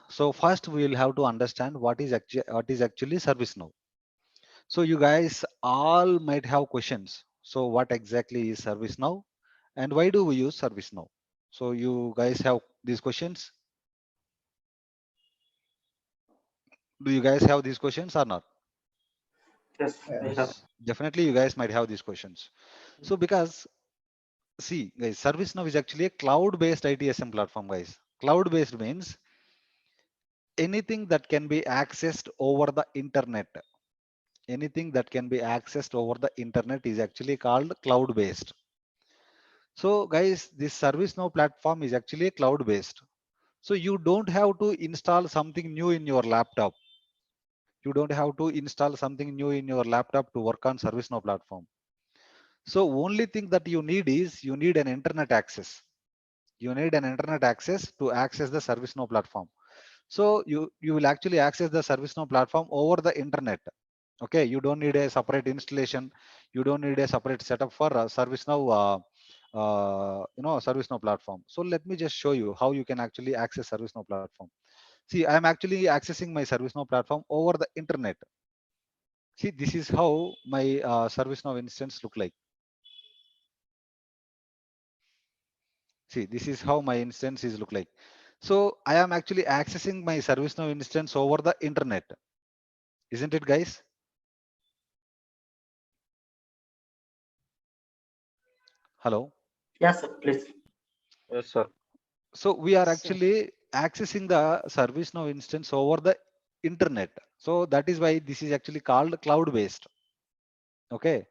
So first we will have to understand what is actually ServiceNow. So you guys all might have questions. So what exactly is ServiceNow, and why do we use ServiceNow? So you guys have these questions. Do you guys have these questions or not? Yes, we have. Yes. Definitely, you guys might have these questions. So because see, guys, ServiceNow is actually a cloud-based ITSM platform, guys. Cloud-based means anything that can be accessed over the internet. Anything that can be accessed over the internet is actually called cloud based. So guys, this ServiceNow platform is actually cloud based, so you don't have to install something new in your laptop. You don't have to install something new in your laptop to work on ServiceNow platform. So only thing that you need is you need an internet access. You need an internet access to access the ServiceNow platform. So you will actually access the ServiceNow platform over the internet. Okay, you don't need a separate installation. You don't need a separate setup for ServiceNow ServiceNow platform. So let me just show you how you can actually access ServiceNow platform. See, I am actually accessing my ServiceNow platform over the internet. See, this is how my ServiceNow instance look like. See, this is how my instance is look like. So I am actually accessing my ServiceNow instance over the internet, isn't it, guys? Hello. Yes, sir, please. Yes, sir. So we are actually accessing the ServiceNow instance over the internet. So that is why this is actually called cloud based. Okay.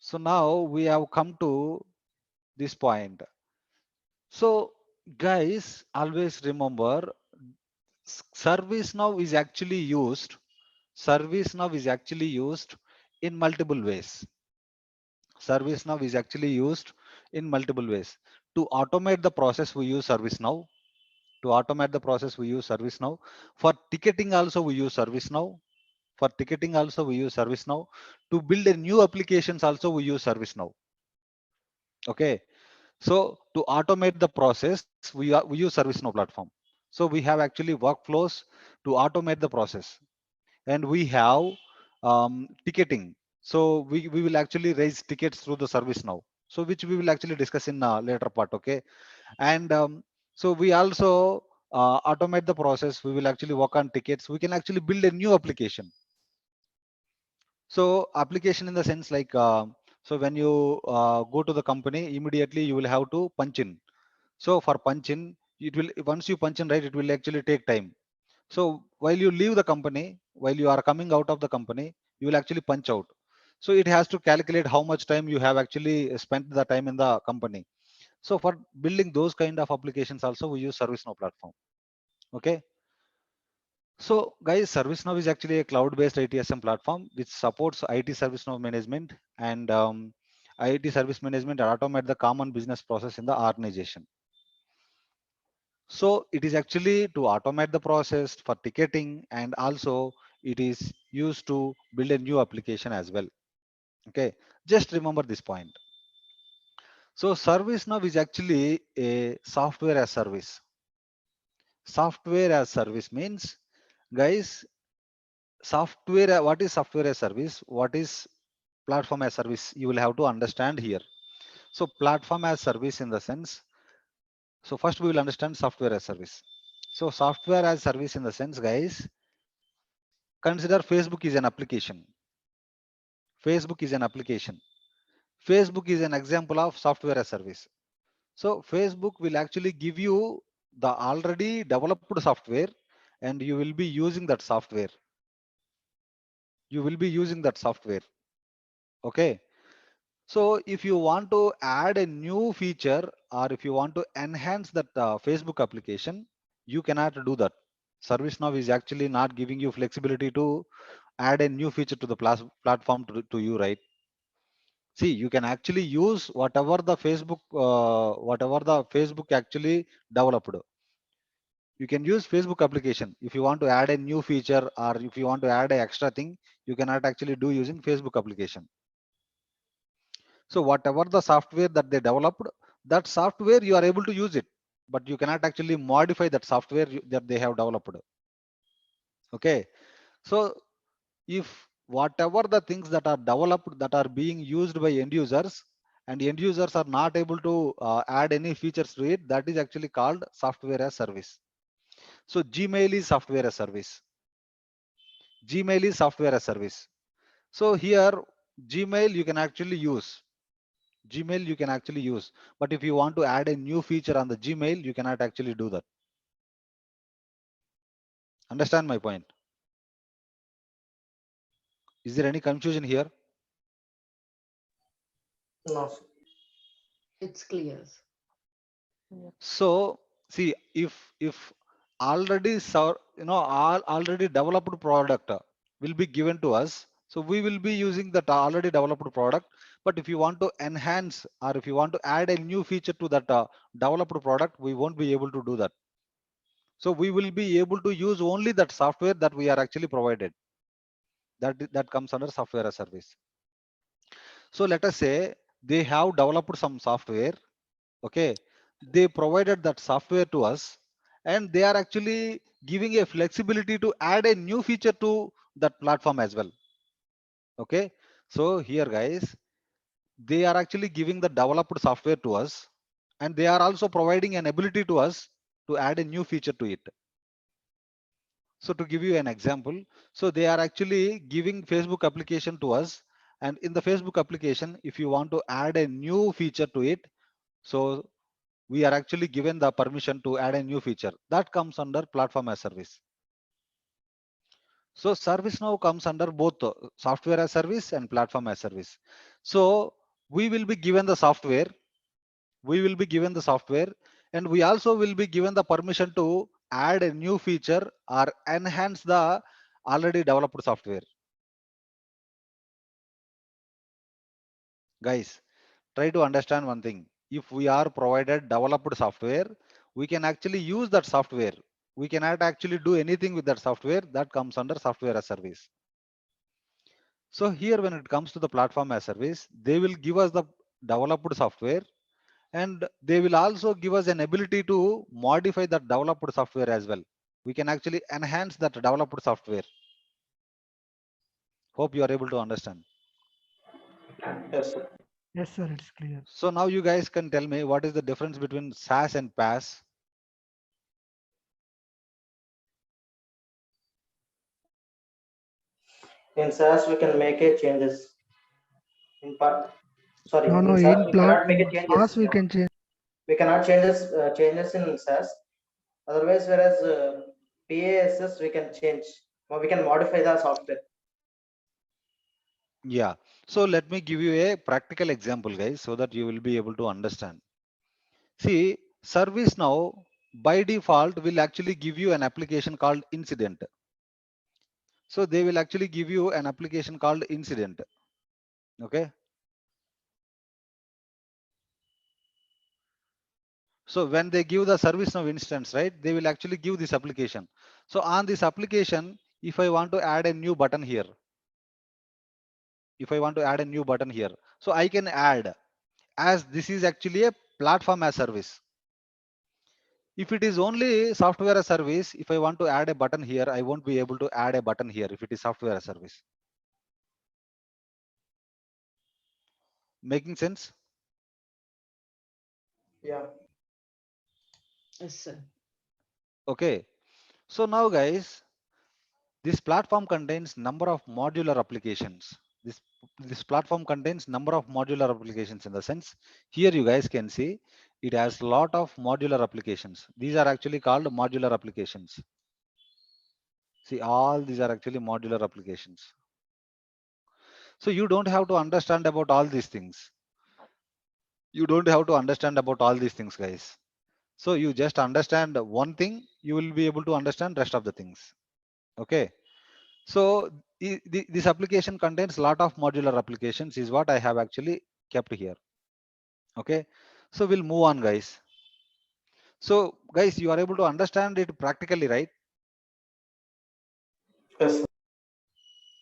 So now we have come to this point. So guys, always remember ServiceNow is actually used. ServiceNow is actually used in multiple ways. ServiceNow is actually used in multiple ways. To automate the process, we use ServiceNow. To automate the process, we use ServiceNow. For ticketing also, we use ServiceNow. For ticketing also, we use ServiceNow. To build a new applications also, we use ServiceNow. Okay. So to automate the process, we use ServiceNow platform. So we have actually workflows to automate the process, and we have ticketing. So we will actually raise tickets through the ServiceNow. So which we will actually discuss in later part. Okay. And so we also automate the process. We will actually work on tickets. We can actually build a new application. So application in the sense like so when you go to the company, immediately you will have to punch in. So for punch in, it will, once you punch in, right, it will actually take time. So while you leave the company, while you are coming out of the company, you will actually punch out. So it has to calculate how much time you have actually spent the time in the company. So for building those kind of applications also, we use ServiceNow platform. Okay. So guys, ServiceNow is actually a cloud-based ITSM platform which supports IT service now management and IT service management and automate the common business process in the organization. So it is actually to automate the process for ticketing, and also it is used to build a new application as well. Okay, just remember this point. So ServiceNow is actually a software as service. Software as service means, guys, software, what is software as service? What is platform as service? You will have to understand here. So platform as service in the sense, so first we will understand software as service. So software as service in the sense, guys, consider Facebook is an application. Facebook is an application. Facebook is an example of software as service. So Facebook will actually give you the already developed software, and you will be using that software. You will be using that software. Okay. So if you want to add a new feature, or if you want to enhance that Facebook application, you cannot do that. ServiceNow is actually not giving you flexibility to add a new feature to the platform to you, right? See, you can actually use whatever the Facebook actually developed. You can use Facebook application. If you want to add a new feature, or if you want to add an extra thing, you cannot actually do using Facebook application. So whatever the software that they developed, that software you are able to use it. but you cannot actually modify that software that they have developed. Okay, so if whatever the things that are developed that are being used by end users, and end users are not able to add any features to it, that is actually called software as service. So Gmail is software as service. Gmail is software as service. So here Gmail you can actually use. Gmail you can actually use, but if you want to add a new feature on the Gmail, you cannot actually do that. Understand my point? Is there any confusion here? No, sir. It's clear. So see, if already already developed product will be given to us, so we will be using that already developed product. But if you want to enhance or if you want to add a new feature to that developed product, we won't be able to do that. So we will be able to use only that software that we are actually provided. That comes under software as service. So let us say they have developed some software. Okay, they provided that software to us, and they are actually giving a flexibility to add a new feature to that platform as well. Okay, so here guys, they are actually giving the developed software to us, and they are also providing an ability to us to add a new feature to it. So to give you an example, so they are actually giving Facebook application to us, and in the Facebook application, if you want to add a new feature to it, so we are actually given the permission to add a new feature that comes under platform as service. So ServiceNow comes under both software as service and platform as service. So we will be given the software, we will be given the software, and we also will be given the permission to add a new feature or enhance the already developed software. Guys, try to understand one thing. If we are provided developed software, we can actually use that software. We cannot actually do anything with that software. That comes under software as service. So here when it comes to the platform as service, they will give us the developed software, and they will also give us an ability to modify that developed software as well. We can actually enhance that developed software. Hope you are able to understand. Yes, sir. Yes, sir, it's clear. So now you guys can tell me what is the difference between SaaS and PaaS. In SaaS, we can make a changes. In part, sorry, No, in no, SaaS, in we plat cannot make a changes. SaaS we can change. We cannot changes in SaaS. Otherwise, whereas PASS, we can change or we can modify the software. Yeah. So let me give you a practical example, guys, so that you will be able to understand. See, ServiceNow by default will actually give you an application called incident. So they will actually give you an application called incident. Okay. So when they give the ServiceNow instance, right, they will actually give this application. So on this application, if I want to add a new button here, if I want to add a new button here, so I can add, as this is actually a platform as service. If it is only software as service, if I want to add a button here, I won't be able to add a button here if it is software as service. Making sense? Yeah. Yes, sir. Okay. So now guys, this platform contains number of modular applications. This platform contains number of modular applications in the sense, here you guys can see it has lot of modular applications. These are actually called modular applications. See, all these are actually modular applications. So you don't have to understand about all these things. You don't have to understand about all these things, guys. So you just understand one thing, you will be able to understand rest of the things. Okay. So this application contains a lot of modular applications is what I have actually kept here. Okay. So we'll move on, guys. So guys, you are able to understand it practically, right? Yes, sir.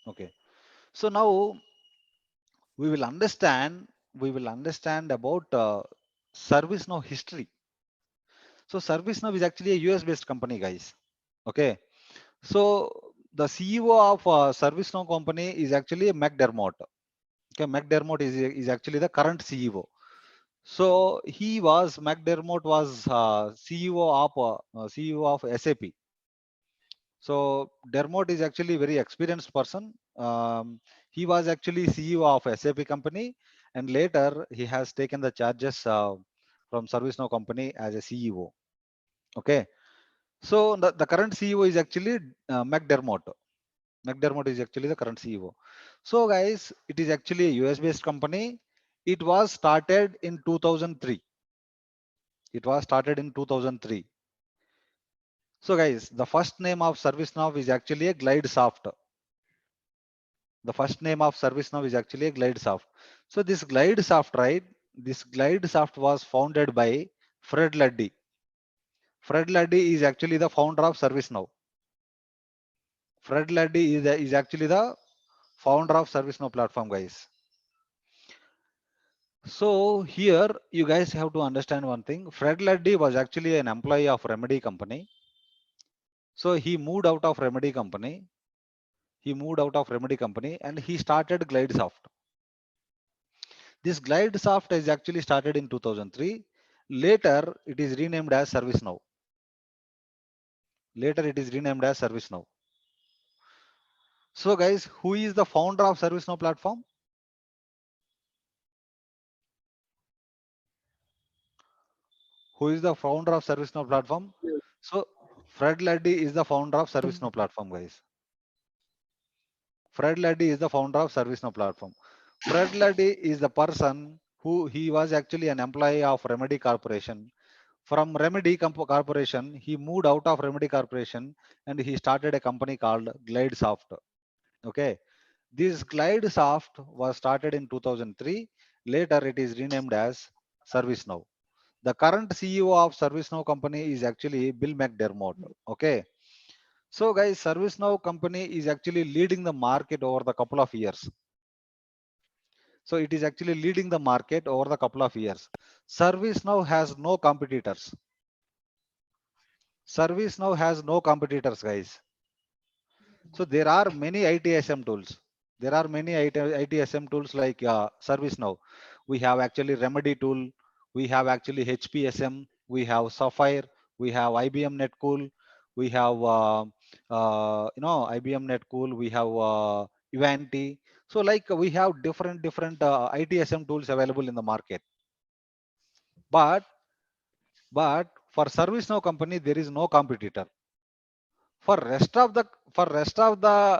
Okay. So now we will understand about ServiceNow history. So ServiceNow is actually a US based company, guys. Okay. So the CEO of ServiceNow company is actually McDermott. Okay, McDermott is actually the current CEO. So McDermott was CEO of SAP. So Dermot is actually very experienced person. He was actually CEO of SAP company, and later he has taken the charges from ServiceNow company as a CEO. Okay, so the current CEO is actually McDermott. McDermott is actually the current CEO. So guys, it is actually a US based company. It was started in 2003. It was started in 2003. So guys, the first name of ServiceNow is actually a GlideSoft. The first name of ServiceNow is actually a GlideSoft. So this GlideSoft, right? This GlideSoft was founded by Fred Luddy. Fred Luddy is actually the founder of ServiceNow. Fred Luddy is actually the founder of ServiceNow platform, guys. So here you guys have to understand one thing. Fred Luddy was actually an employee of Remedy company. So he moved out of Remedy company. He moved out of Remedy company and he started GlideSoft. This GlideSoft is actually started in 2003. Later, it is renamed as ServiceNow. Later, it is renamed as ServiceNow. So, guys, who is the founder of ServiceNow platform? Who is the founder of ServiceNow platform? So, Fred Luddy is the founder of ServiceNow platform, guys. Fred Luddy is the founder of ServiceNow platform. Fred Luddy is the person who he was actually an employee of Remedy Corporation. From Corporation, he moved out of Remedy Corporation and he started a company called GlideSoft. Okay, this GlideSoft was started in 2003. Later, it is renamed as ServiceNow. The current CEO of ServiceNow company is actually Bill McDermott. Okay, so guys, ServiceNow company is actually leading the market over the couple of years. So it is actually leading the market over the couple of years. ServiceNow has no competitors. ServiceNow has no competitors, guys. So there are many ITSM tools. There are many ITSM tools like ServiceNow. We have actually Remedy tool. We have actually HPSM. We have Sapphire. We have IBM Netcool. We have IBM Netcool. We have Ivanti. So like we have different ITSM tools available in the market. But for ServiceNow company there is no competitor. For rest of the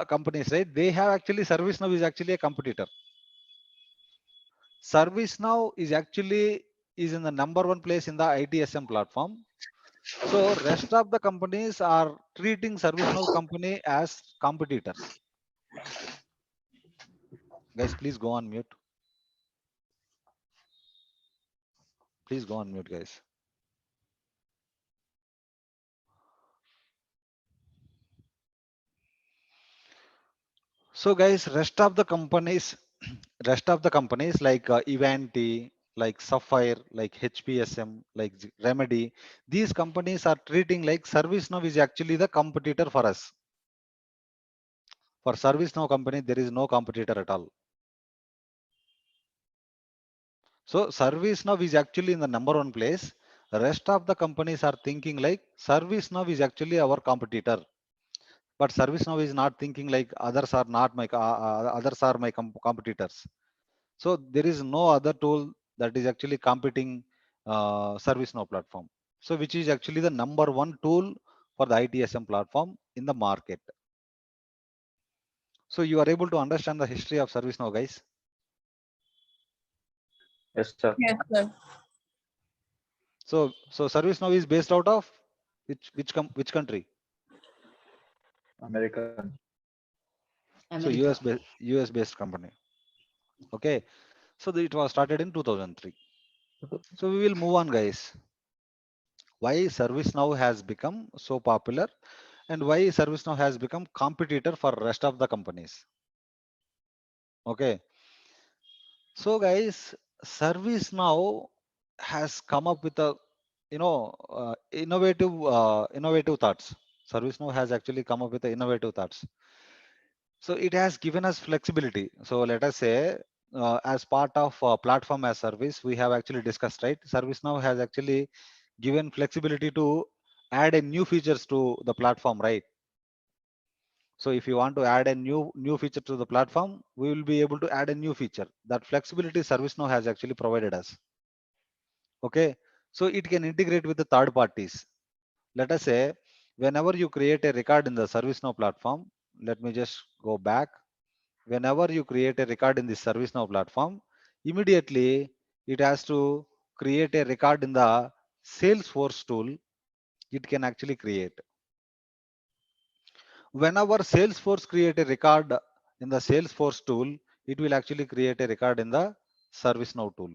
companies, right, they have actually ServiceNow is actually a competitor. ServiceNow is in the number one place in the ITSM platform. So rest of the companies are treating ServiceNow company as competitors. Guys, please go on mute. Please go on mute, guys. So guys, rest of the companies like Ivanti, like Sapphire, like HPSM, like Remedy, these companies are treating like ServiceNow is actually the competitor for us. For ServiceNow company, there is no competitor at all. So ServiceNow is actually in the number one place. The rest of the companies are thinking like ServiceNow is actually our competitor. But ServiceNow is not thinking like others are my competitors. So there is no other tool that is actually competing ServiceNow platform. So which is actually the number one tool for the ITSM platform in the market. So you are able to understand the history of ServiceNow, guys. Yes, sir. Yes, sir. So ServiceNow is based out of which country? American. So America. US based company. Okay. So it was started in 2003. So we will move on, guys. Why ServiceNow has become so popular and why ServiceNow has become competitor for rest of the companies. Okay. So guys, ServiceNow has come up with a innovative thoughts. ServiceNow has actually come up with the innovative thoughts. So it has given us flexibility. So let us say, as part of platform as service, we have actually discussed, right? ServiceNow has actually given flexibility to add a new features to the platform, right? So if you want to add a new feature to the platform, we will be able to add a new feature. That flexibility ServiceNow has actually provided us. Okay, so it can integrate with the third parties. Let us say, whenever you create a record in the ServiceNow platform, let me just go back. Whenever you create a record in the ServiceNow platform, immediately it has to create a record in the Salesforce tool. It can actually create. Whenever Salesforce create a record in the Salesforce tool, it will actually create a record in the ServiceNow tool.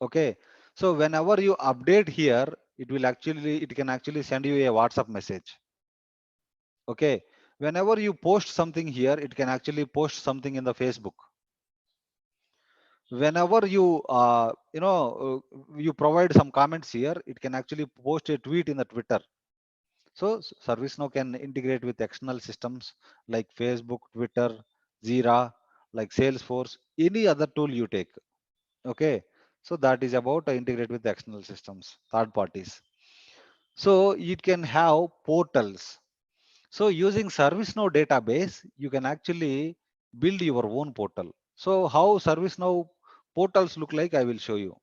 Okay. So whenever you update here, it can actually send you a WhatsApp message. Okay. Whenever you post something here, it can actually post something in the Facebook. Whenever you provide some comments here, it can actually post a tweet in the Twitter. So ServiceNow can integrate with external systems like Facebook, Twitter, Jira, like Salesforce, any other tool you take. Okay. So that is about integrate with external systems, third parties. So it can have portals. So using ServiceNow database, you can actually build your own portal. So how ServiceNow portals look like, I will show you.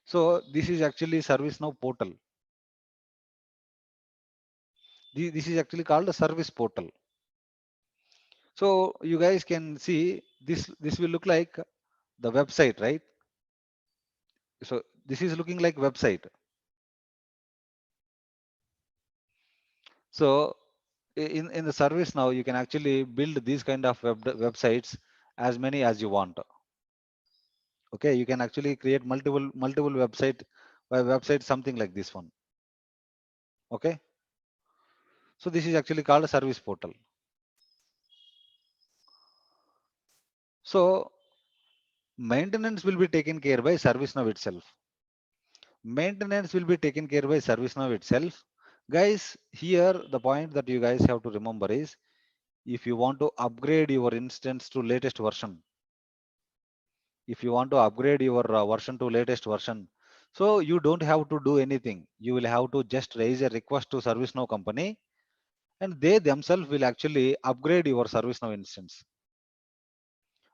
So this is actually ServiceNow portal. This is actually called a service portal. So you guys can see this will look like the website, right? So this is looking like website. So in the service now, you can actually build these kind of websites as many as you want. Okay, you can actually create multiple website something like this one. Okay, so this is actually called a service portal. So maintenance will be taken care by ServiceNow itself. Maintenance will be taken care by ServiceNow itself. Guys, here the point that you guys have to remember is, if you want to upgrade your instance to latest version, if you want to upgrade your version to latest version, so you don't have to do anything. You will have to just raise a request to ServiceNow company, and they themselves will actually upgrade your ServiceNow instance.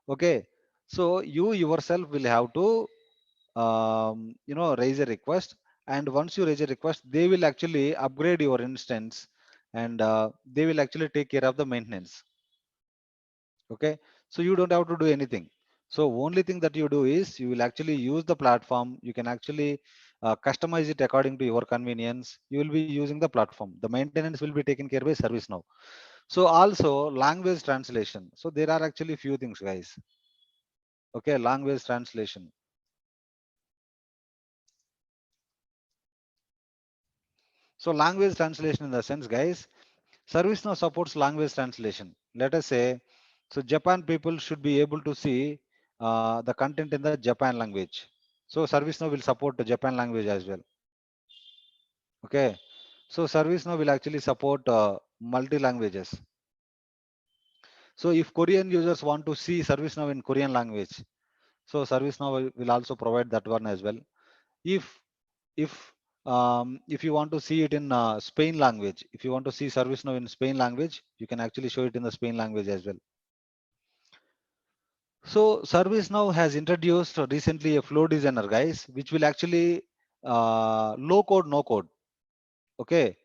Okay, so you yourself will have to raise a request, and once you raise a request, they will actually upgrade your instance, and they will actually take care of the maintenance. Okay, so you don't have to do anything. So only thing that you do is you will actually use the platform. You can actually customize it according to your convenience. You will be using the platform. The maintenance will be taken care by ServiceNow. So also language translation. So there are actually few things, guys. Okay, language translation. So language translation in the sense, guys, ServiceNow supports language translation. Let us say, so Japan people should be able to see the content in the Japan language. So ServiceNow will support the Japan language as well. Okay. So ServiceNow will actually support multi languages. So if Korean users want to see ServiceNow in Korean language, so ServiceNow will also provide that one as well. If if if you want to see it in Spain language, if you want to see ServiceNow in Spain language, you can actually show it in the Spain language as well. So ServiceNow has introduced recently a flow designer, guys, which will actually low code, no code. Okay.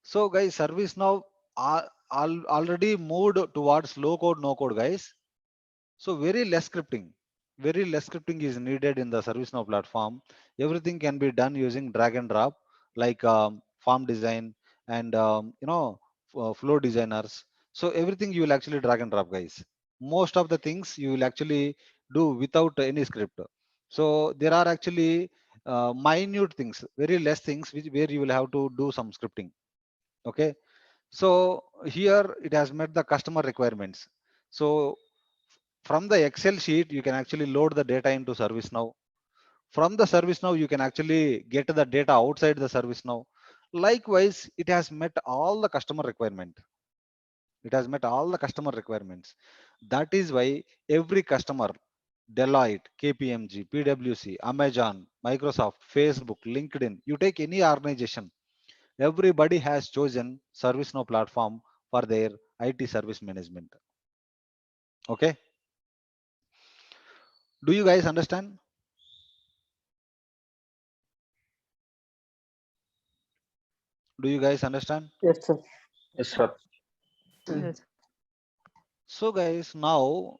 So guys, ServiceNow already moved towards low code, no code, guys. So very less scripting is needed in the ServiceNow platform. Everything can be done using drag and drop, like form design and flow designers. So everything you will actually drag and drop, guys. Most of the things you will actually do without any script. So there are actually minute things, very less things where you will have to do some scripting. Okay. So here it has met the customer requirements. So from the Excel sheet, you can actually load the data into ServiceNow. From the ServiceNow you can actually get the data outside the ServiceNow. Likewise, it has met all the customer requirement. It has met all the customer requirements. That is why every customer, Deloitte, KPMG, PwC, Amazon, Microsoft, Facebook, LinkedIn, you take any organization, everybody has chosen ServiceNow platform for their IT service management. Okay, do you guys understand? Do you guys understand? Yes, sir. Yes, sir. Sir. Yes. So guys, now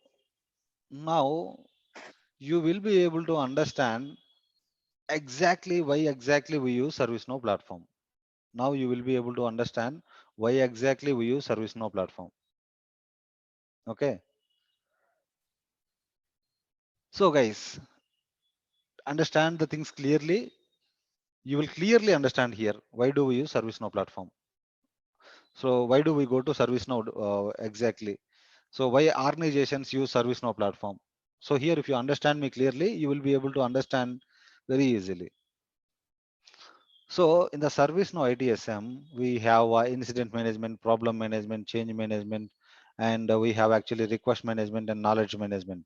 you will be able to understand exactly why exactly we use ServiceNow platform. Now you will be able to understand why exactly we use ServiceNow platform. Okay. So guys, understand the things clearly. You will clearly understand here why do we use ServiceNow platform. So why do we go to ServiceNow exactly? So why organizations use ServiceNow platform? So here, if you understand me clearly, you will be able to understand very easily. So in the ServiceNow ITSM, we have incident management, problem management, change management, and we have actually request management and knowledge management.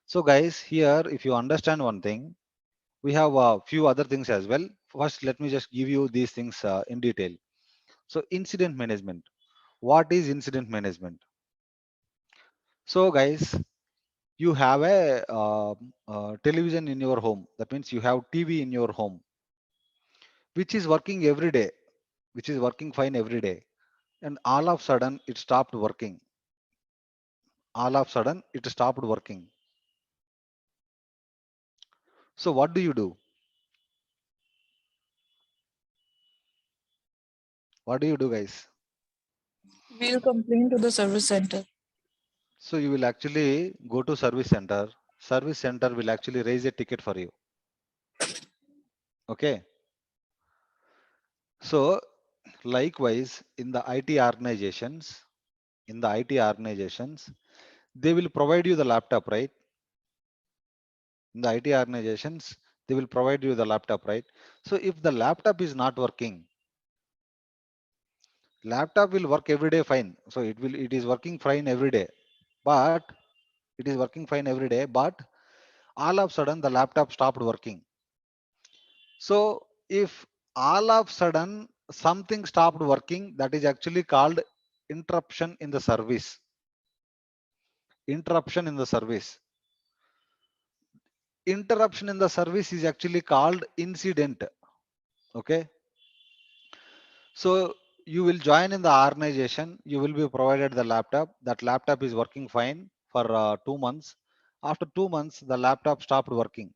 So guys, here, if you understand one thing, we have a few other things as well. First, let me just give you these things in detail. So incident management. What is incident management? So guys, you have a television in your home. That means you have TV in your home, which is working every day, which is working fine every day. And all of a sudden it stopped working. All of a sudden it stopped working. So what do you do? What do you do, guys? We'll complain to the service center. So you will actually go to service center. Service center will actually raise a ticket for you. Okay. So likewise, in the IT organizations, they will provide you the laptop, right? In the IT organizations, they will provide you the laptop, right? So if the laptop is not working, laptop will work every day fine. So it is working fine every day, but it is working fine every day, but all of a sudden the laptop stopped working. So if all of a sudden something stopped working, that is actually called interruption in the service. Interruption in the service. Interruption in the service is actually called incident. Okay. So you will join in the organization, you will be provided the laptop. That laptop is working fine for 2 months. After 2 months, the laptop stopped working.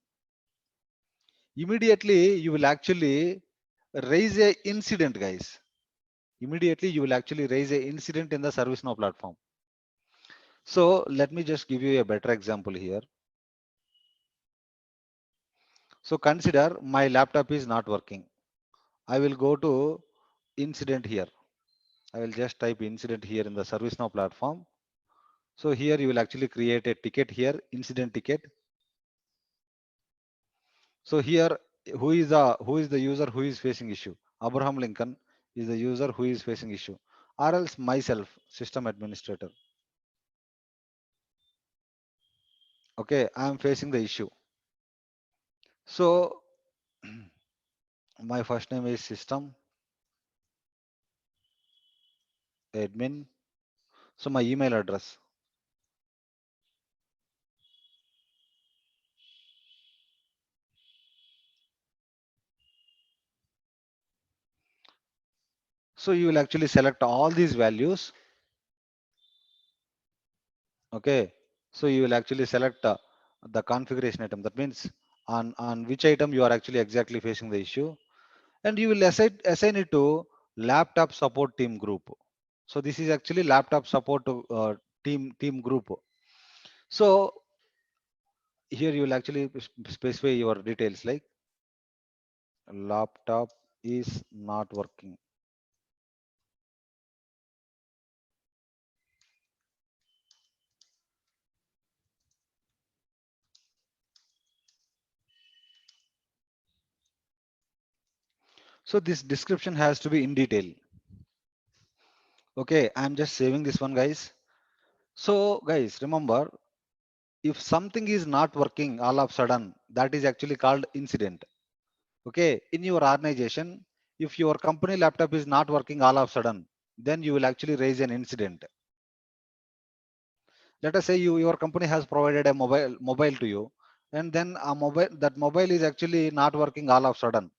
Immediately, you will actually raise a incident, guys. Immediately, you will actually raise a incident in the ServiceNow platform. So let me just give you a better example here. So consider my laptop is not working. I will go to incident here. I will just type incident here in the ServiceNow platform. So here you will actually create a ticket here, incident ticket. So here, who is the user who is facing issue? Abraham Lincoln is the user who is facing issue, or else myself, system administrator. Okay, I am facing the issue. So my first name is system admin. So my email address. So you will actually select all these values. Okay. So you will actually select the configuration item. That means on which item you are actually exactly facing the issue, and you will assign it to laptop support team group. So this is actually laptop support team group. So here you will actually specify your details like laptop is not working. So this description has to be in detail. Okay, I'm just saving this one, guys. So guys, remember, if something is not working all of a sudden, that is actually called incident. Okay, in your organization, if your company laptop is not working all of a sudden, then you will actually raise an incident. Let us say your company has provided a mobile to you, and then a mobile is actually not working all of a sudden,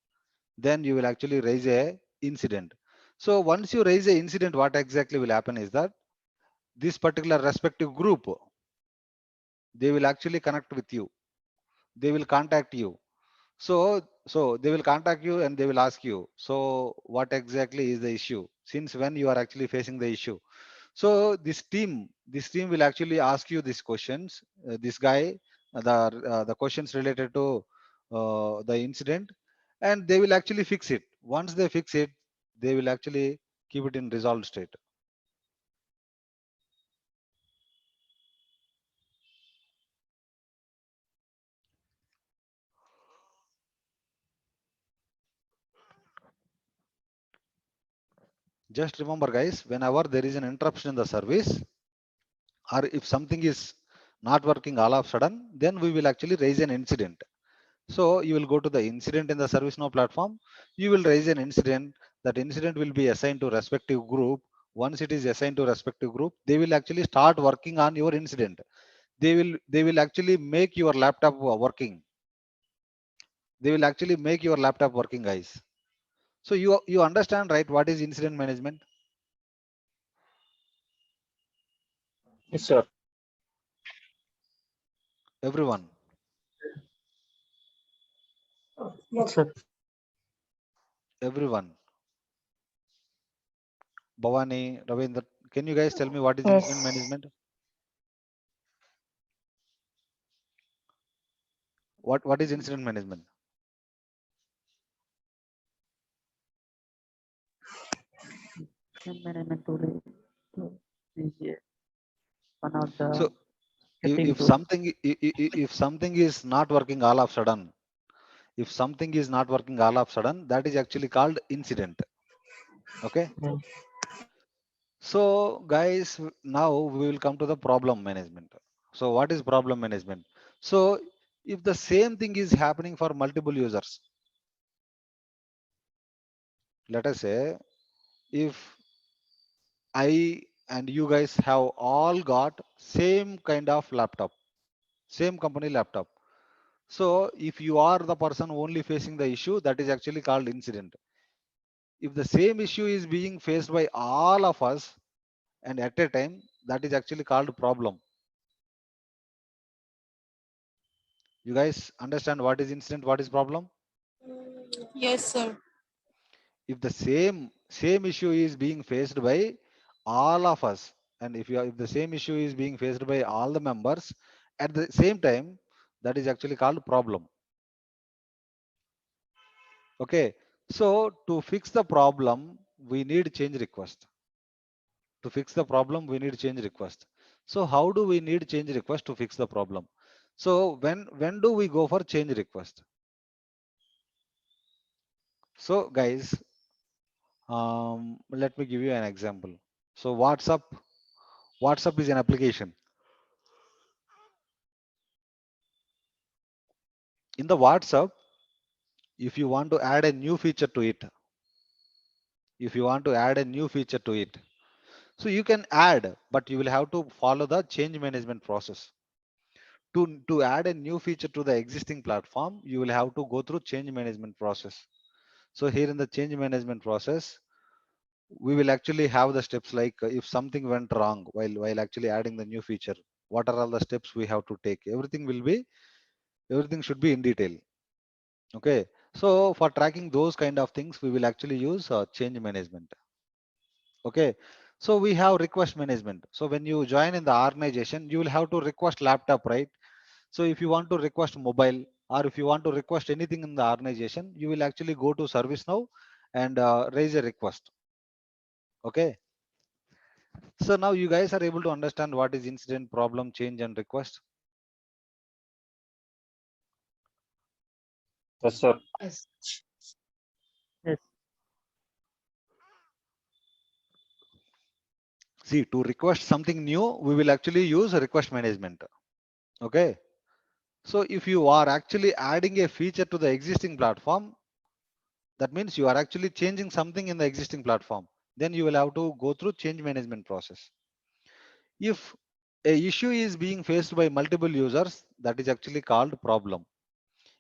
then you will actually raise a incident. So once you raise a incident, what exactly will happen is that this particular respective group, they will actually connect with you, they will contact you. So they will contact you and they will ask you, so what exactly is the issue, since when you are actually facing the issue. So this team will actually ask you these questions, this guy, the questions related to the incident, and they will actually fix it. Once they fix it, they will actually keep it in resolved state. Just remember, guys, whenever there is an interruption in the service, or if something is not working all of a sudden, then we will actually raise an incident. So you will go to the incident in the ServiceNow platform. You will raise an incident. That incident will be assigned to respective group. Once it is assigned to respective group, they will actually start working on your incident. They will actually make your laptop working. They will actually make your laptop working, guys. So you understand, right? What is incident management? Yes, sir. Everyone, Yes, sir. everyone. Bhavani, Ravindra, can you guys tell me what is incident Yes. management? What is incident management? management tool is one of the So scripting if tool. something if something is not working all of a sudden, if something is not working all of a sudden, that is actually called incident. Okay, Mm. so guys, now we will come to the problem management. So what is problem management? So if the same thing is happening for multiple users, let us say, if I and you guys have all got same kind of laptop, same company laptop. So if you are the person only facing the issue, that is actually called incident. If the same issue is being faced by all of us and at a time, that is actually called problem. You guys understand what is incident, what is problem? Yes, sir. If the same issue is being faced by all of us, and if the same issue is being faced by all the members at the same time, that is actually called problem. Okay, so to fix the problem, we need change request. To fix the problem, we need change request. So how do we need change request to fix the problem? So when do we go for change request? So guys, let me give you an example. So WhatsApp is an application. In the WhatsApp, if you want to add a new feature to it, if you want to add a new feature to it, so you can add, but you will have to follow the change management process. To add a new feature to the existing platform, you will have to go through change management process. So here in the change management process, we will actually have the steps like, if something went wrong while actually adding the new feature, what are all the steps we have to take? Everything should be in detail. Okay. So for tracking those kind of things, we will actually use change management. Okay. So we have request management. So when you join in the organization, you will have to request laptop, right? So if you want to request mobile, or if you want to request anything in the organization, you will actually go to ServiceNow and raise a request. Okay. So now you guys are able to understand what is incident, problem, change, and request. Yes, sir. Yes. Yes. See, to request something new, we will actually use request management. Okay. So if you are actually adding a feature to the existing platform, that means you are actually changing something in the existing platform. Then you will have to go through change management process. If a issue is being faced by multiple users, that is actually called problem.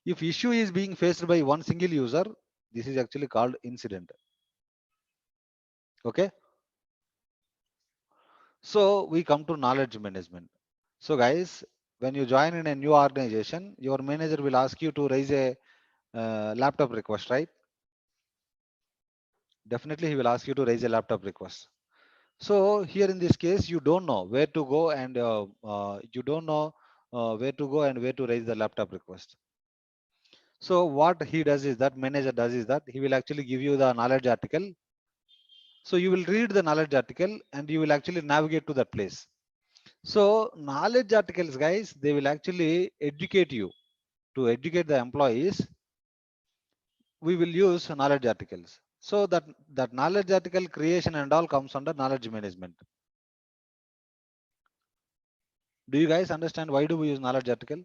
If issue is being faced by one single user, this is actually called incident. Okay. So we come to knowledge management. So guys, when you join in a new organization, your manager will ask you to raise a laptop request, right? Definitely he will ask you to raise a laptop request. So here in this case, you don't know where to go and you don't know where to go and where to raise the laptop request. So what he does is that manager does is that he will actually give you the knowledge article. So you will read the knowledge article and you will actually navigate to that place. So knowledge articles, guys, they will actually educate you. To educate the employees, we will use knowledge articles. So that knowledge article creation and all comes under knowledge management. Do you guys understand why do we use knowledge article?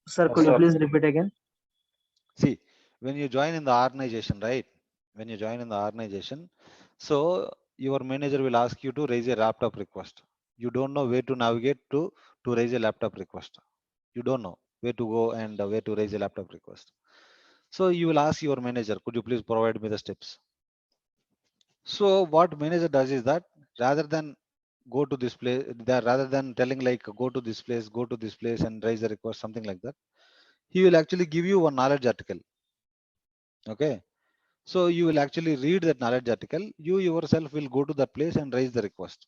Sir, could you please repeat again? See, when you join in the organization, right? When you join in the organization, so your manager will ask you to raise a laptop request. You don't know where to navigate to raise a laptop request. You don't know where to go and where to raise a laptop request. So you will ask your manager, could you please provide me the steps? So what manager does is that rather than go to this place, that rather than telling like go to this place and raise a request, something like that, he will actually give you one knowledge article. Okay. So you will actually read that knowledge article. You yourself will go to that place and raise the request.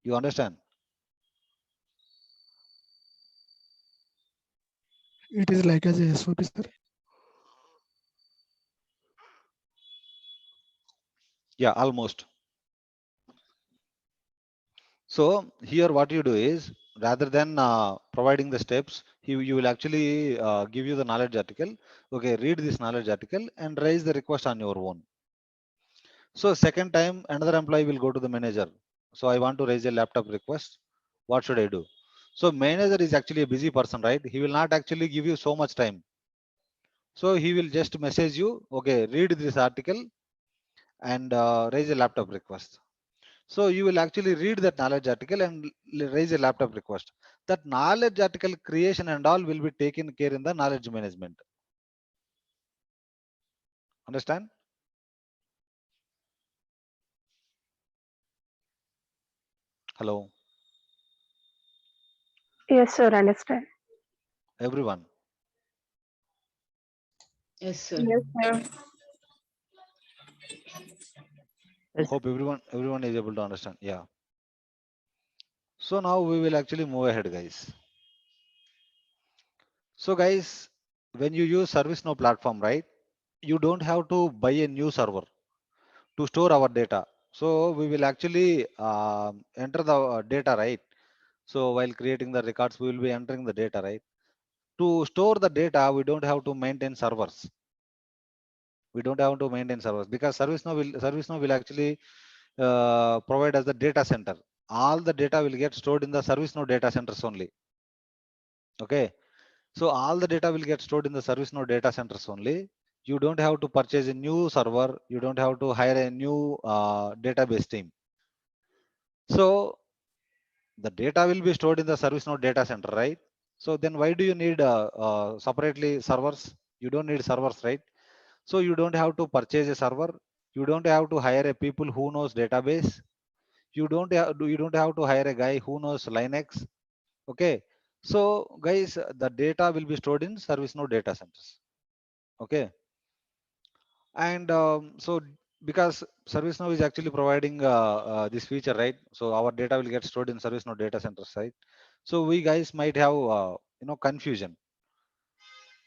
You understand? It is like as a SOP, sir. Yeah, almost. So here what you do is rather than providing the steps, you will actually give you the knowledge article. Okay, read this knowledge article and raise the request on your own. So second time another employee will go to the manager. So I want to raise a laptop request. What should I do? So manager is actually a busy person, right? He will not actually give you so much time. So he will just message you, okay, read this article and raise a laptop request. So you will actually read that knowledge article and raise a laptop request. That knowledge article creation and all will be taken care in the knowledge management. Understand? Hello, Yes, sir, understand. everyone. Yes, sir. Yes, sir. Yes. Hope everyone is able to understand. Yeah. So now we will actually move ahead, guys. So guys, when you use ServiceNow platform, right? You don't have to buy a new server to store our data. So we will actually enter the data, right? So while creating the records, we will be entering the data, right? To store the data, we don't have to maintain servers. We don't have to maintain servers because ServiceNow will actually provide us the data center. All the data will get stored in the ServiceNow data centers only. Okay. So all the data will get stored in the ServiceNow data centers only. You don't have to purchase a new server. You don't have to hire a new database team. So the data will be stored in the ServiceNow data center, right? So then why do you need separately servers? You don't need servers, right? So you don't have to purchase a server. You don't have to hire a people who knows database. You don't have to hire a guy who knows Linux. Okay. So guys, the data will be stored in ServiceNow data centers. Okay. And so because ServiceNow is actually providing this feature, right? So our data will get stored in ServiceNow data centers, right? So we guys might have confusion.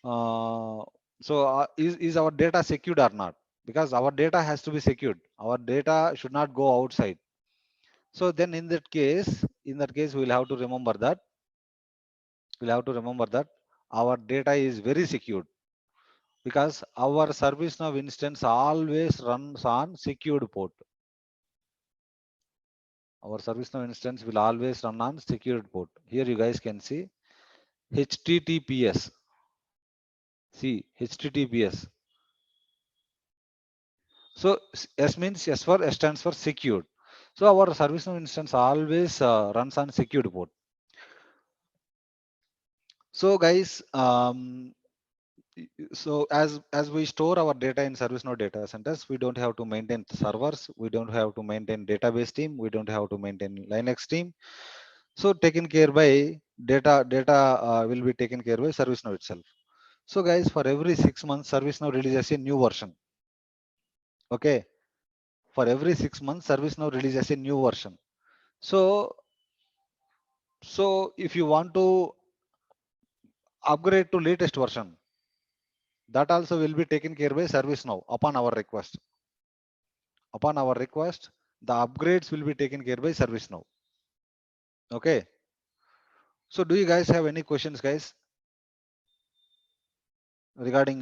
Is our data secured or not? Because our data has to be secured. Our data should not go outside. So then in that case we'll have to remember that our data is very secured. because our ServiceNow instance always runs on secured port. Our ServiceNow instance will always run on secured port. Here you guys can see HTTPS. See HTTPS. So S means S stands for secured. So our ServiceNow instance always runs on secured port. So guys, so as we store our data in ServiceNow data centers, we don't have to maintain servers, we don't have to maintain database team, we don't have to maintain Linux team. So taken care by data will be taken care by ServiceNow itself. So guys, for every 6 months, ServiceNow releases a new version. Okay, for every 6 months, ServiceNow releases a new version. So if you want to upgrade to latest version, that also will be taken care by ServiceNow upon our request. Upon our request, the upgrades will be taken care by ServiceNow. Okay. So do you guys have any questions, guys, regarding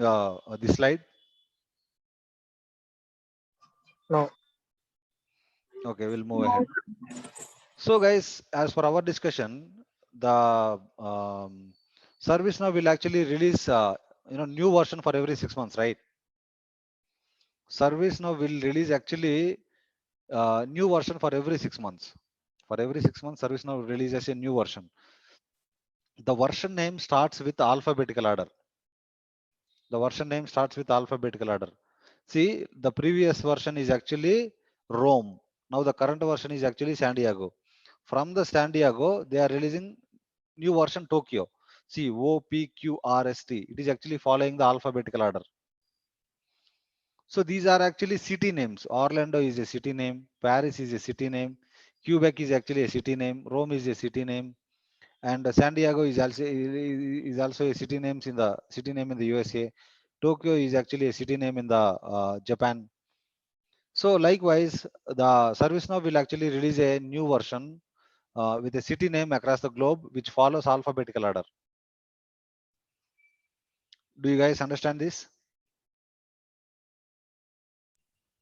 this slide? No. Okay, we'll move ahead. So guys, as for our discussion, the ServiceNow will actually release new version for every 6 months, right? ServiceNow will release actually new version for every 6 months. For every 6 months, ServiceNow releases a new version. The version name starts with alphabetical order. The version name starts with alphabetical order. See, the previous version is actually Rome. Now the current version is actually San Diego. From the San Diego, they are releasing new version Tokyo. See, OPQRST. It is actually following the alphabetical order. So these are actually city names. Orlando is a city name. Paris is a city name. Quebec is actually a city name. Rome is a city name. And San Diego is also a city name in the USA. Tokyo is actually a city name in the Japan. So likewise, the ServiceNow will actually release a new version with a city name across the globe, which follows alphabetical order. Do you guys understand this?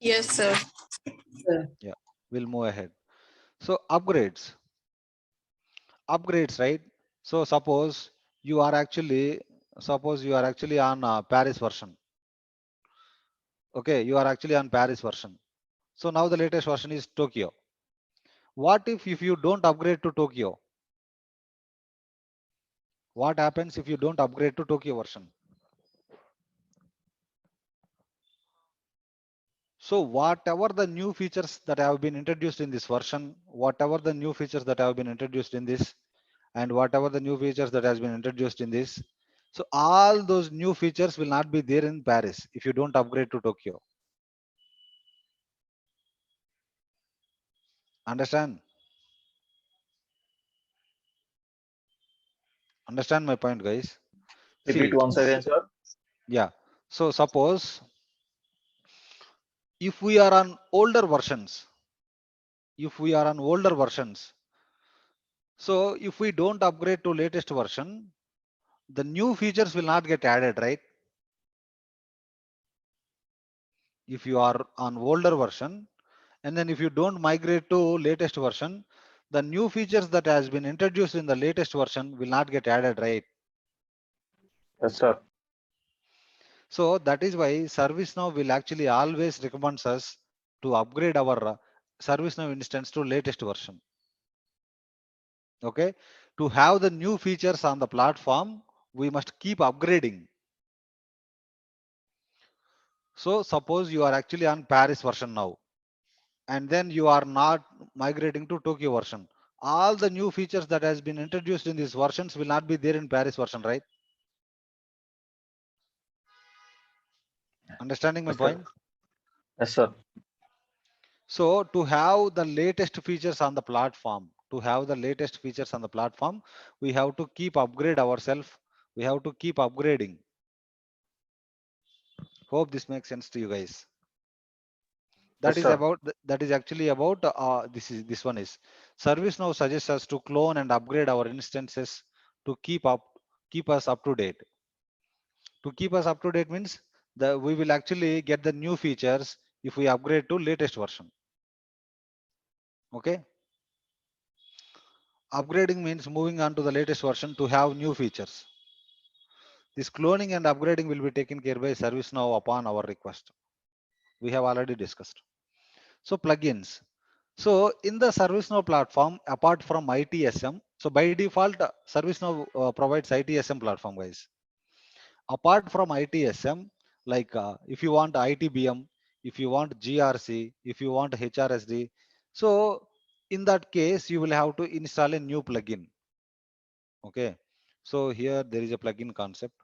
Yes, sir. Sir. Yeah, we'll move ahead. So upgrades, right? So suppose you are actually on Paris version. Okay, you are actually on Paris version. So now the latest version is Tokyo. What if you don't upgrade to Tokyo? What happens if you don't upgrade to Tokyo version? So whatever the new features that have been introduced in this version, whatever the new features that have been introduced in this, and whatever the new features that has been introduced in this, so all those new features will not be there in Paris if you don't upgrade to Tokyo. Understand? Understand my point, guys? Repeat See, once again, sir. yeah. So suppose if we are on older versions, so if we don't upgrade to latest version, the new features will not get added, right? If you are on older version, and then if you don't migrate to latest version, the new features that has been introduced in the latest version will not get added, right? Yes, sir. So that is why ServiceNow will actually always recommends us to upgrade our ServiceNow instance to latest version. Okay, to have the new features on the platform, we must keep upgrading. So suppose you are actually on Paris version now, and then you are not migrating to Tokyo version. All the new features that has been introduced in these versions will not be there in Paris version, right? Understanding my Yes, sir. point? Yes, sir. So to have the latest features on the platform, we have to keep upgrade ourselves. We have to keep upgrading. Hope this makes sense to you guys. That Yes, is sir. about that is actually about this one is ServiceNow suggests us to clone and upgrade our instances to keep us up to date. To keep us up to date means we will actually get the new features if we upgrade to latest version. Okay. Upgrading means moving on to the latest version to have new features. This cloning and upgrading will be taken care by ServiceNow upon our request. We have already discussed. So plugins. So in the ServiceNow platform, apart from ITSM, so by default, ServiceNow provides ITSM platform, guys. Apart from ITSM, like if you want ITBM, if you want GRC, if you want HRSD, so in that case, you will have to install a new plugin. Okay. So here there is a plugin concept.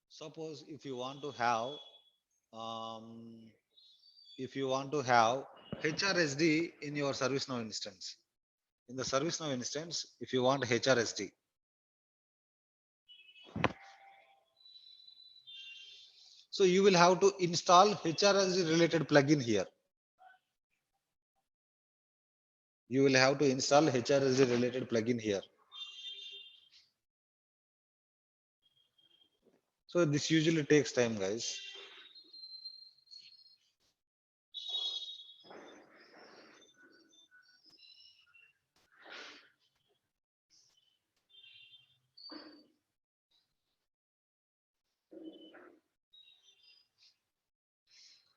Suppose um, if you want to have HRSD in your ServiceNow instance. In the ServiceNow instance, if you want HRSD, so you will have to install HRSD related plugin here. You will have to install HRSD related plugin here. So this usually takes time, guys.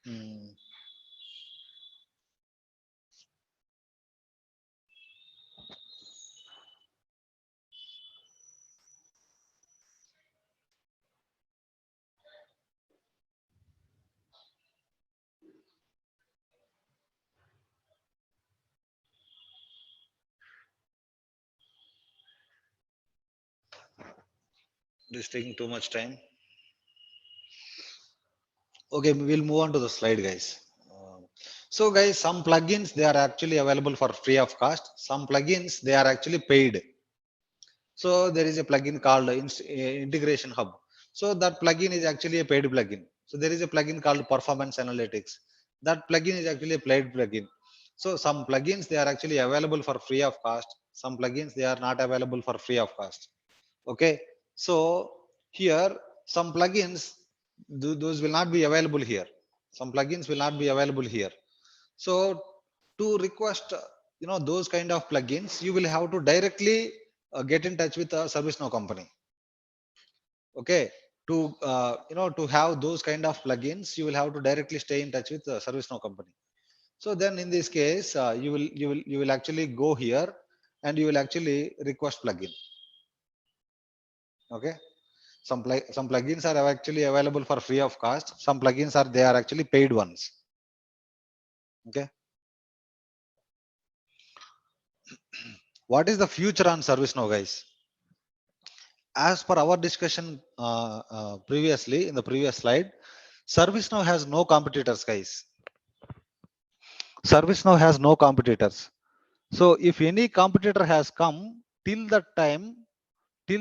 Hmm. This is taking too much time. Okay, we'll move on to the slide, guys. So guys, some plugins, they are actually available for free of cost. Some plugins, they are actually paid. So there is a plugin called Integration Hub. So that plugin is actually a paid plugin. So there is a plugin called Performance Analytics. That plugin is actually a paid plugin. So some plugins, they are actually available for free of cost. Some plugins, they are not available for free of cost. Okay. So here, some plugins, those will not be available here. Some plugins will not be available here. So to request, those kind of plugins, you will have to directly get in touch with a ServiceNow company. Okay. To have those kind of plugins, you will have to directly stay in touch with the ServiceNow company. So then in this case, you will actually go here and you will actually request plugin. Okay. Some plugins are actually available for free of cost. Some plugins are actually paid ones. Okay. What is the future on ServiceNow, guys? As per our discussion previously in the previous slide, ServiceNow has no competitors, guys. ServiceNow has no competitors. So if any competitor has come, till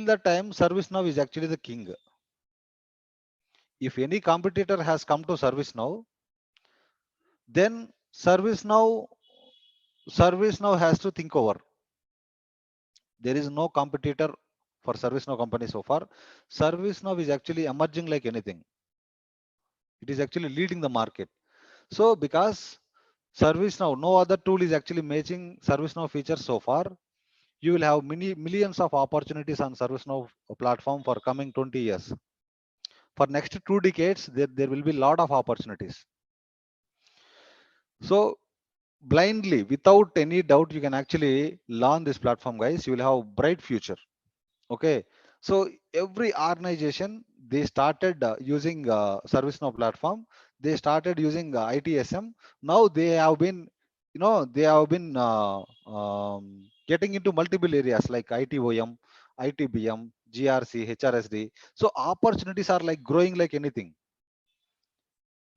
the time ServiceNow is actually the king. If any competitor has come to ServiceNow, then ServiceNow has to think over. There is no competitor for ServiceNow company so far. ServiceNow is actually emerging like anything. It is actually leading the market. So because ServiceNow, no other tool is actually matching ServiceNow features so far, you will have many millions of opportunities on ServiceNow platform for coming 20 years. For next 2 decades, there will be a lot of opportunities. So blindly, without any doubt, you can actually learn this platform, guys. You will have bright future. Okay. So every organization, they started using ServiceNow platform. They started using ITSM. Now they have been getting into multiple areas like ITOM, ITBM, GRC, HRSD. So opportunities are like growing like anything.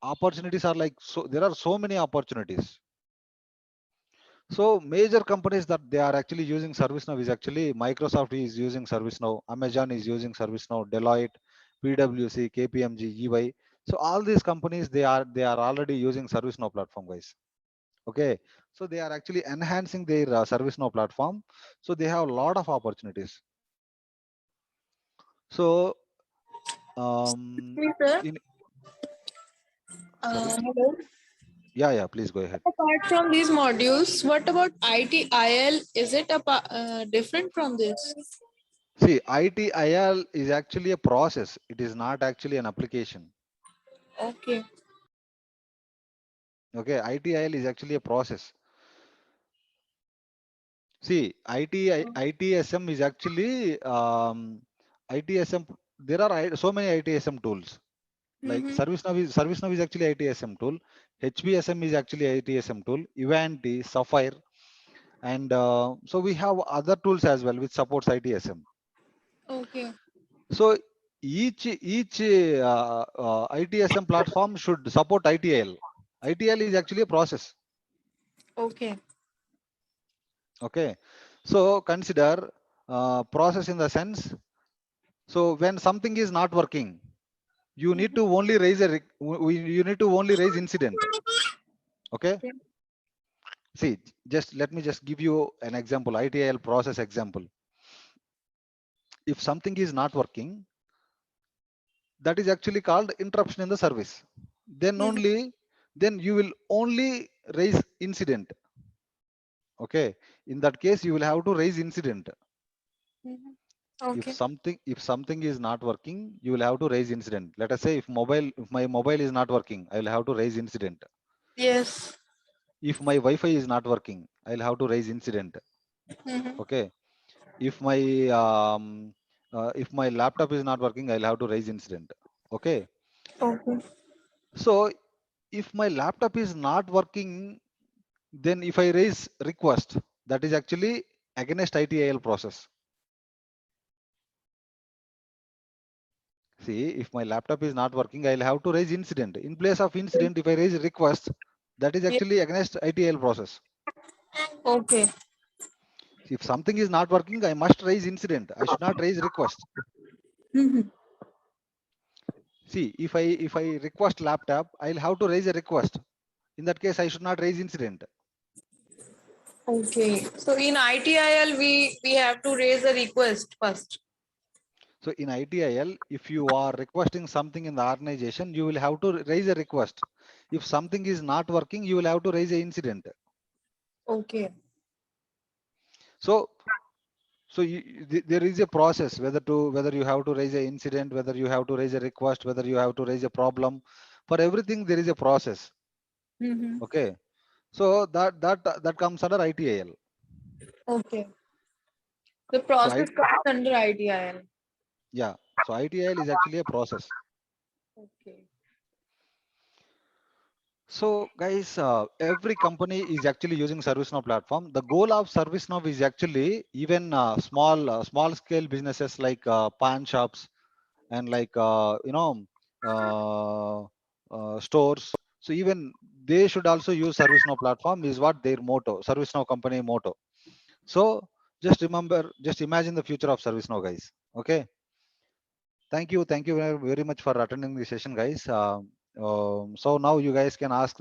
Opportunities are like, so there are so many opportunities. So major companies that they are actually using ServiceNow is actually Microsoft is using ServiceNow, Amazon is using ServiceNow, Deloitte, PwC, KPMG, EY. So all these companies, they are already using ServiceNow platform, guys. Okay, so they are actually enhancing their ServiceNow platform. So they have a lot of opportunities. So Me, sir. in sorry, Hello. yeah, please go ahead. Apart from these modules, what about ITIL? Is it different from this? See, ITIL is actually a process. It is not actually an application. Okay. Okay, ITIL is actually a process. See, ITSM is actually ITSM. There are so many ITSM tools. Like Mm-hmm. ServiceNow is actually ITSM tool. HBSM is actually ITSM tool. Ivanti, Sapphire, and so we have other tools as well which supports ITSM. Okay. So each ITSM platform should support ITIL. ITIL is actually a process. Okay. Okay, so consider process in the sense. So when something is not working, you need to only raise you need to only raise incident. Okay. Okay. See, just let me just give you an example, ITIL process example. If something is not working, that is actually called interruption in the service. Then Mhm. only, then you will only raise incident. Okay. In that case, you will have to raise incident. Mhm. If Okay. something is not working, you will have to raise incident. Let us say if my mobile is not working, I will have to raise incident. Yes. If my Wi-Fi is not working, I will have to raise incident. Mm-hmm. Okay. If my laptop is not working, I'll have to raise incident. Okay. Okay. So if my laptop is not working, then if I raise request, that is actually against ITIL process. See, if my laptop is not working, I'll have to raise incident. In place of incident, if I raise request, that is Yeah. actually against ITIL process. Okay. If something is not working, I must raise incident. I should not raise request. Mm-hmm. See, if I request laptop, I'll have to raise a request. In that case, I should not raise incident. Okay. So in ITIL, we have to raise a request first. So in ITIL, if you are requesting something in the organization, you will have to raise a request. If something is not working, you will have to raise an incident. Okay. So there is a process whether you have to raise an incident, whether you have to raise a request, whether you have to raise a problem. For everything, there is a process. Mm-hmm. Okay. So that comes under ITIL. Okay. The So I process comes under ITIL. yeah. So ITIL is actually a process. Okay. So guys, every company is actually using ServiceNow platform. The goal of ServiceNow is actually even small scale businesses like pawn shops and like uh, stores. So even they should also use ServiceNow platform is what their motto, ServiceNow company motto. So just remember, just imagine the future of ServiceNow, guys. Okay. Thank you very much for attending the session, guys. So now you guys can ask the